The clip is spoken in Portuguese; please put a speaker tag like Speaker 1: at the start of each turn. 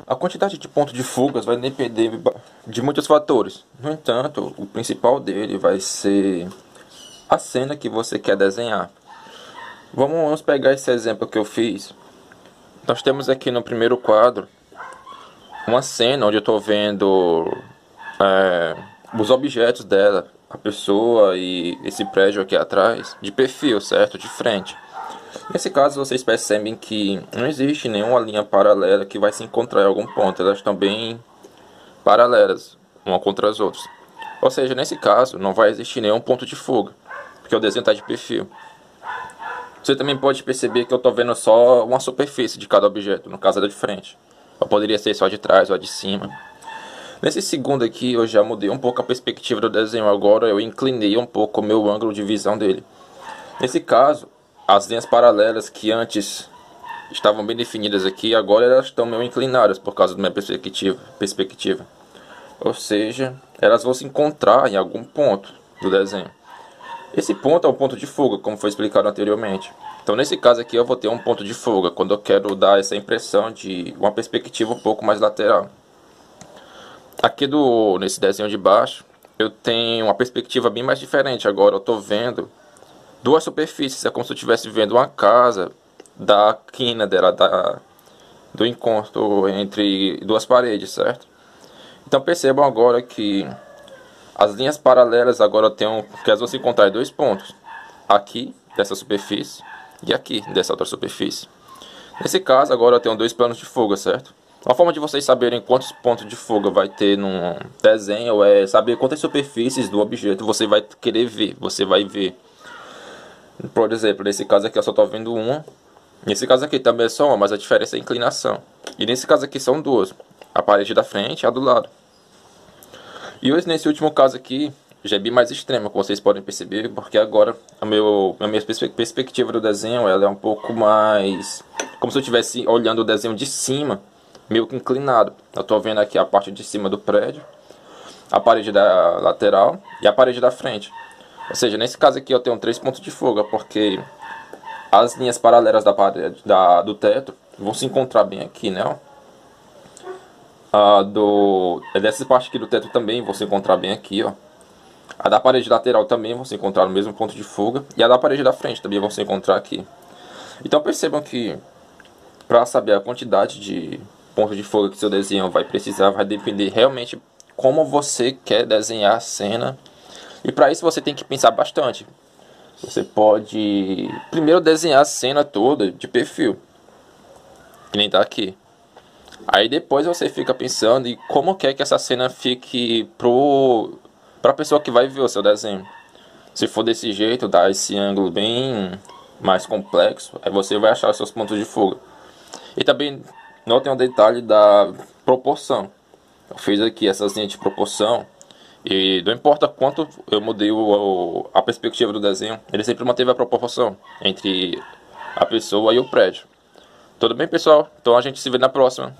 Speaker 1: A quantidade de pontos de fugas vai depender de muitos fatores. No entanto, o principal dele vai ser a cena que você quer desenhar. Vamos pegar esse exemplo que eu fiz. Nós temos aqui no primeiro quadro uma cena onde eu estou vendo os objetos dela, a pessoa e esse prédio aqui atrás, de perfil, certo? De frente. Nesse caso, vocês percebem que não existe nenhuma linha paralela que vai se encontrar em algum ponto. Elas estão bem paralelas, uma contra as outras. Ou seja, nesse caso, não vai existir nenhum ponto de fuga, porque o desenho está de perfil. Você também pode perceber que eu estou vendo só uma superfície de cada objeto, no caso da de frente. Ou poderia ser só de trás ou a de cima. Nesse segundo aqui, eu já mudei um pouco a perspectiva do desenho. Agora eu inclinei um pouco o meu ângulo de visão dele. Nesse caso, as linhas paralelas que antes estavam bem definidas aqui, agora elas estão meio inclinadas por causa da minha perspectiva. Ou seja, elas vão se encontrar em algum ponto do desenho. Esse ponto é um ponto de fuga, como foi explicado anteriormente. Então nesse caso aqui eu vou ter um ponto de fuga, quando eu quero dar essa impressão de uma perspectiva um pouco mais lateral. Aqui nesse desenho de baixo, eu tenho uma perspectiva bem mais diferente. Agora eu estou vendo duas superfícies, é como se eu estivesse vendo uma casa da quina dela, do encontro entre duas paredes, certo? Então percebam agora que as linhas paralelas agora que elas vão se encontrar em dois pontos. Aqui, dessa superfície, e aqui, dessa outra superfície. Nesse caso, agora eu tenho dois planos de fuga, certo? Uma forma de vocês saberem quantos pontos de fuga vai ter num desenho é saber quantas superfícies do objeto você vai querer ver, você vai ver. Por exemplo, nesse caso aqui eu só estou vendo um. Nesse caso aqui também é só uma, mas a diferença é a inclinação. E nesse caso aqui são duas. A parede da frente e a do lado. E hoje, nesse último caso aqui, já é bem mais extremo, como vocês podem perceber, porque agora a minha perspectiva do desenho ela é um pouco mais... como se eu estivesse olhando o desenho de cima, meio que inclinado. Eu estou vendo aqui a parte de cima do prédio, a parede da lateral e a parede da frente. Ou seja, nesse caso aqui eu tenho 3 pontos de fuga, porque as linhas paralelas da parede, do teto vão se encontrar bem aqui, né? Dessa parte aqui do teto também vão se encontrar bem aqui, ó. A da parede lateral também vão se encontrar no mesmo ponto de fuga. E a da parede da frente também vão se encontrar aqui. Então percebam que para saber a quantidade de pontos de fuga que seu desenho vai precisar, vai depender realmente como você quer desenhar a cena. E para isso você tem que pensar bastante. Você pode primeiro desenhar a cena toda de perfil, que nem tá aqui. Aí depois você fica pensando em como quer que essa cena fique pra pessoa que vai ver o seu desenho. Se for desse jeito, dar esse ângulo bem mais complexo, aí você vai achar os seus pontos de fuga. E também notem um detalhe da proporção. Eu fiz aqui essas linhas de proporção e não importa quanto eu mudei a perspectiva do desenho, ele sempre manteve a proporção entre a pessoa e o prédio. Tudo bem, pessoal? Então a gente se vê na próxima.